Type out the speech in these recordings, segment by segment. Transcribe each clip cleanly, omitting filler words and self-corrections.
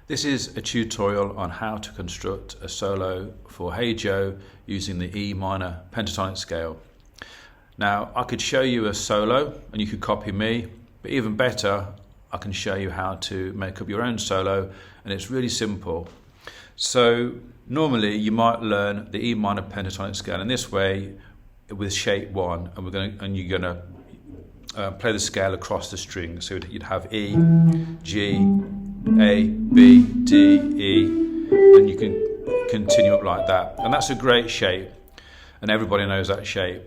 This is a tutorial on how to construct a solo for Hey Joe using the E minor pentatonic scale. Now, I could show you a solo and you could copy me, but even better, I can show you how to make up your own solo, and it's really simple. So normally you might learn the E minor pentatonic scale in this way with shape 1, and you're going to play the scale across the strings. So you'd have E, G, A, B, D, E, and you can continue up like that. And that's a great shape, and everybody knows that shape.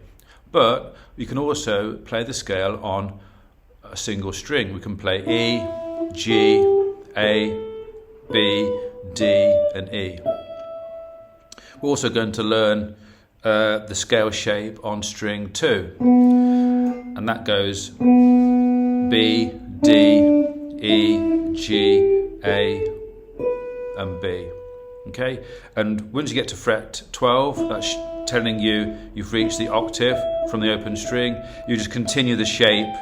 But you can also play the scale on a single string. We can play E, G, A, B, D, and E. We're also going to learn the scale shape on string 2, and that goes B, D, E, G, A, and B. Okay, and once you get to fret 12, that's telling you you've reached the octave from the open string. You just continue the shape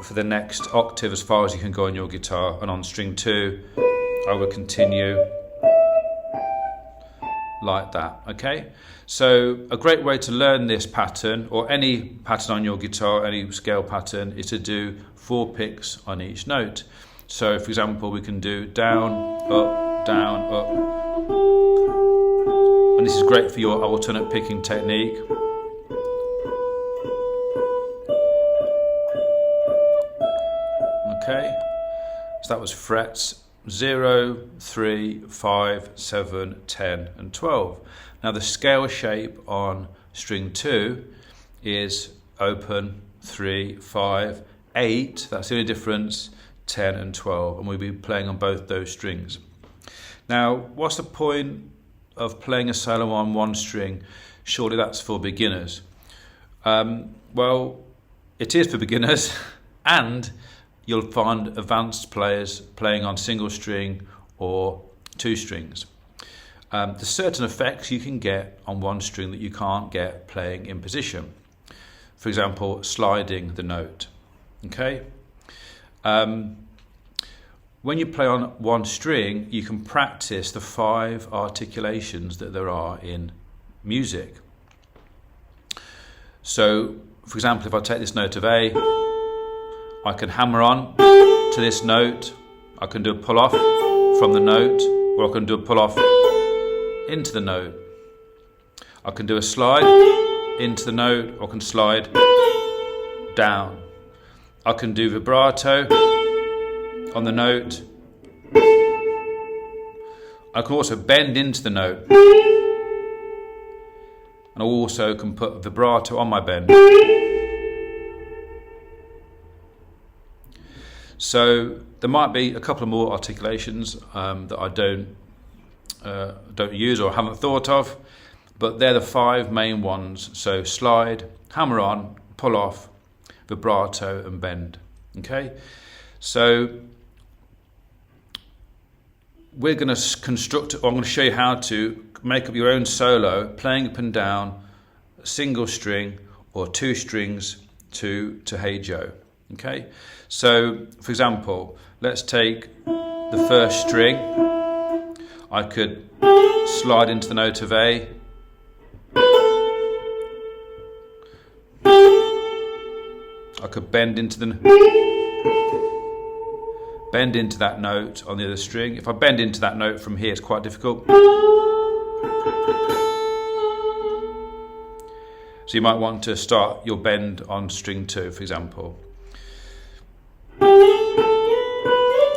for the next octave as far as you can go on your guitar, and on string 2 I will continue like that. Okay, so a great way to learn this pattern, or any pattern on your guitar, any scale pattern, is to do 4 picks on each note. So for example, we can do down, up, and this is great for your alternate picking technique. Okay, so that was frets 0, 3, 5, 7, 10 and 12. Now the scale shape on string 2 is open 3, 5, 8, that's the only difference, 10 and 12, and we'll be playing on both those strings. Now, what's the point of playing a solo on one string? Surely that's for beginners. Well, it is for beginners, and you'll find advanced players playing on single string or 2 strings. There's certain effects you can get on one string that you can't get playing in position. For example, sliding the note. Okay. When you play on one string, you can practice the 5 articulations that there are in music. So, for example, if I take this note of A, I can hammer on to this note, I can do a pull off from the note, or I can do a pull off into the note. I can do a slide into the note, or I can slide down. I can do vibrato on the note. I can also bend into the note, and I also can put vibrato on my bend. So there might be a couple of more articulations that I don't use or haven't thought of, but they're the 5 main ones. So slide, hammer on, pull off, vibrato and bend. Okay, so we're going to construct, or I'm going to show you how to make up your own solo playing up and down a single string or 2 strings to Hey Joe. Okay, so for example, let's take the first string. I could slide into the note of A, I could bend into that note on the other string. If I bend into that note from here, it's quite difficult. So you might want to start your bend on string 2, for example.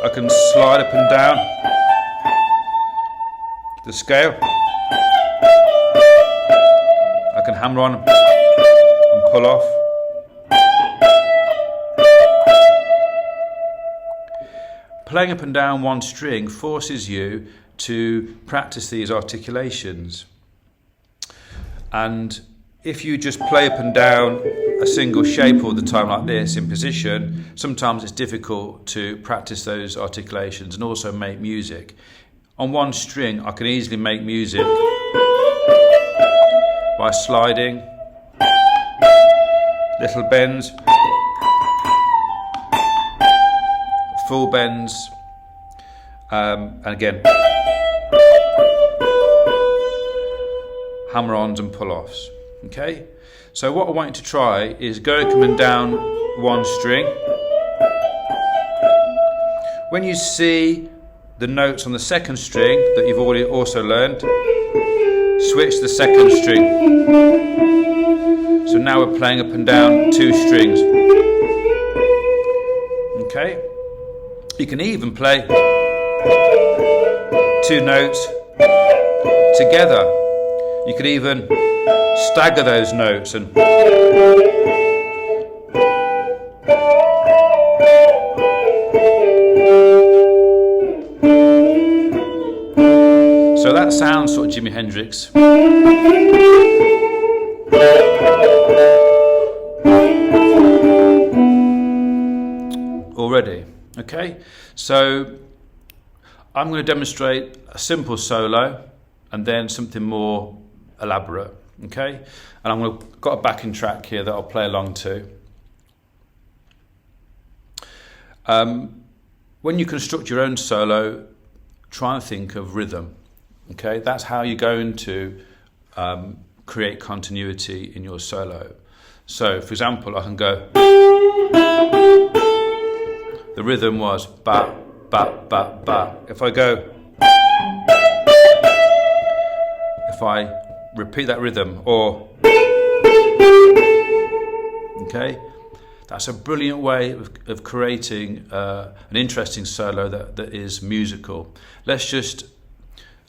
I can slide up and down the scale. I can hammer on and pull off. Playing up and down one string forces you to practice these articulations. And if you just play up and down a single shape all the time like this in position, sometimes it's difficult to practice those articulations and also make music. On one string, I can easily make music by sliding, little bends, full bends, And again, hammer-ons and pull-offs. Okay, so what I want you to try is go coming down one string. When you see the notes on the second string that you've already also learned, switch the second string. So now we're playing up and down two strings. Okay, you can even play two notes together. You could even stagger those notes and so that sounds sort of Jimi Hendrix. Already. Okay, so I'm going to demonstrate a simple solo and then something more elaborate. Okay, and I've got a backing track here that I'll play along to. When you construct your own solo, try and think of rhythm. Okay, that's how you're going to create continuity in your solo. So, for example, I can go. The rhythm was ba ba ba ba. If I repeat that rhythm, or okay, that's a brilliant way of creating an interesting solo that is musical. Let's just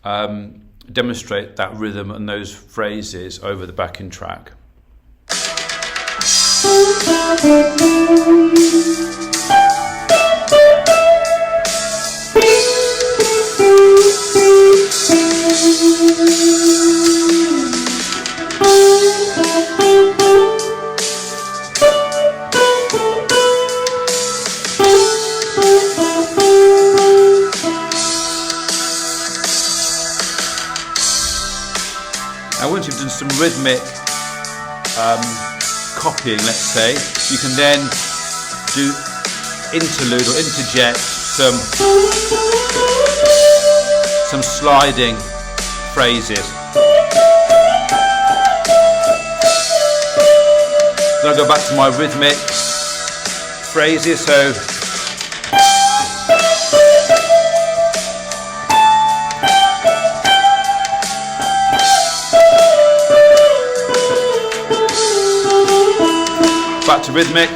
demonstrate that rhythm and those phrases over the backing track. Now once you've done some rhythmic copying, let's say, you can then do interlude or interject some sliding phrases. Then I'll go back to my rhythmic phrases, so back to rhythmic.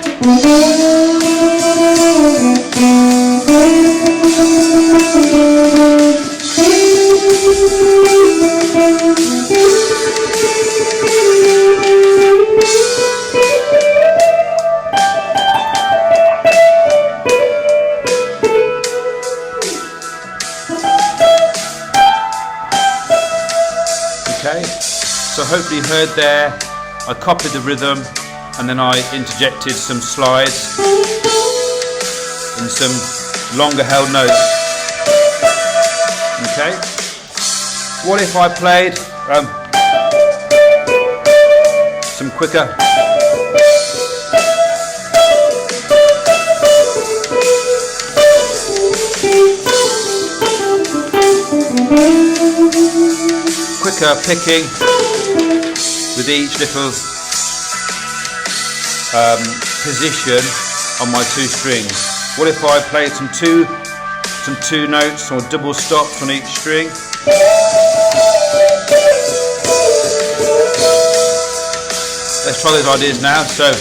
Okay, so hopefully you heard there, I copied the rhythm and then I interjected some slides and some longer held notes. Okay, what if I played some quicker? Quicker picking with each little position on my two strings. What if I played some two notes or double stops on each string? Let's try those ideas now. So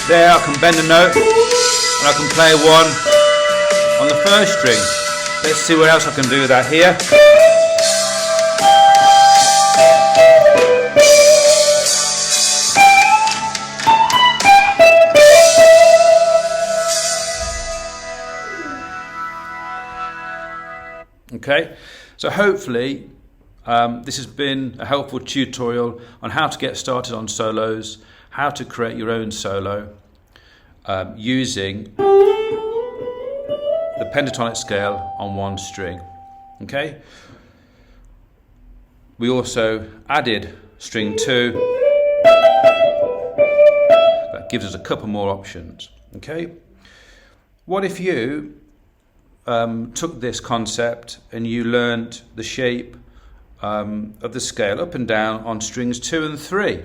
there I can bend a note and I can play one on the first string. Let's see what else I can do with that here. Okay, so hopefully this has been a helpful tutorial on how to get started on solos, how to create your own solo using the pentatonic scale on one string. Okay, we also added string 2. That gives us a couple more options. Okay, what if you took this concept and you learnt the shape of the scale up and down on strings 2 and 3?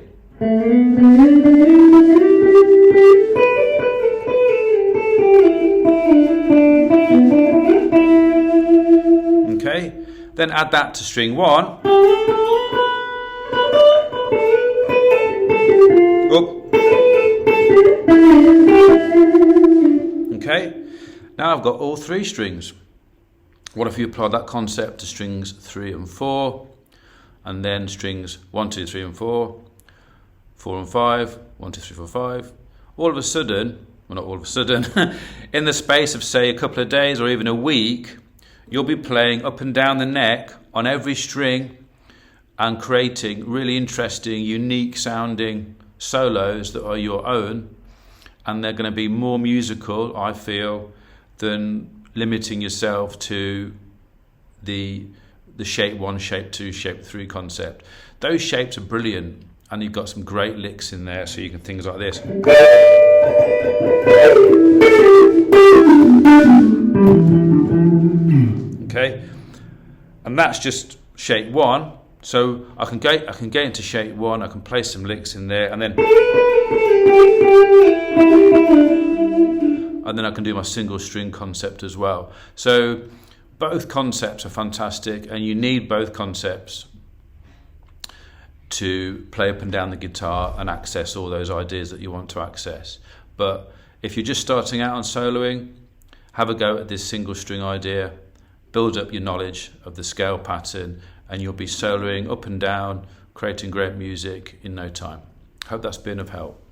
Okay, then add that to string 1. Up. Okay, now I've got all 3 strings. What if you apply that concept to strings 3 and 4, and then strings 1, 2, 3 and 4, 4 and 5, 1, 2, 3, 4, 5. All of a sudden, well, not all of a sudden, in the space of say a couple of days or even a week, you'll be playing up and down the neck on every string and creating really interesting, unique sounding solos that are your own, and they're going to be more musical, I feel, than limiting yourself to the shape 1, shape 2, shape 3 concept. Those shapes are brilliant, and you've got some great licks in there, so you can things like this. Okay, and that's just shape 1. So I can get into shape 1. I can play some licks in there, and then I can do my single string concept as well. So both concepts are fantastic, and you need both concepts to play up and down the guitar and access all those ideas that you want to access. But if you're just starting out on soloing, have a go at this single string idea, build up your knowledge of the scale pattern, and you'll be soloing up and down, creating great music in no time. Hope that's been of help.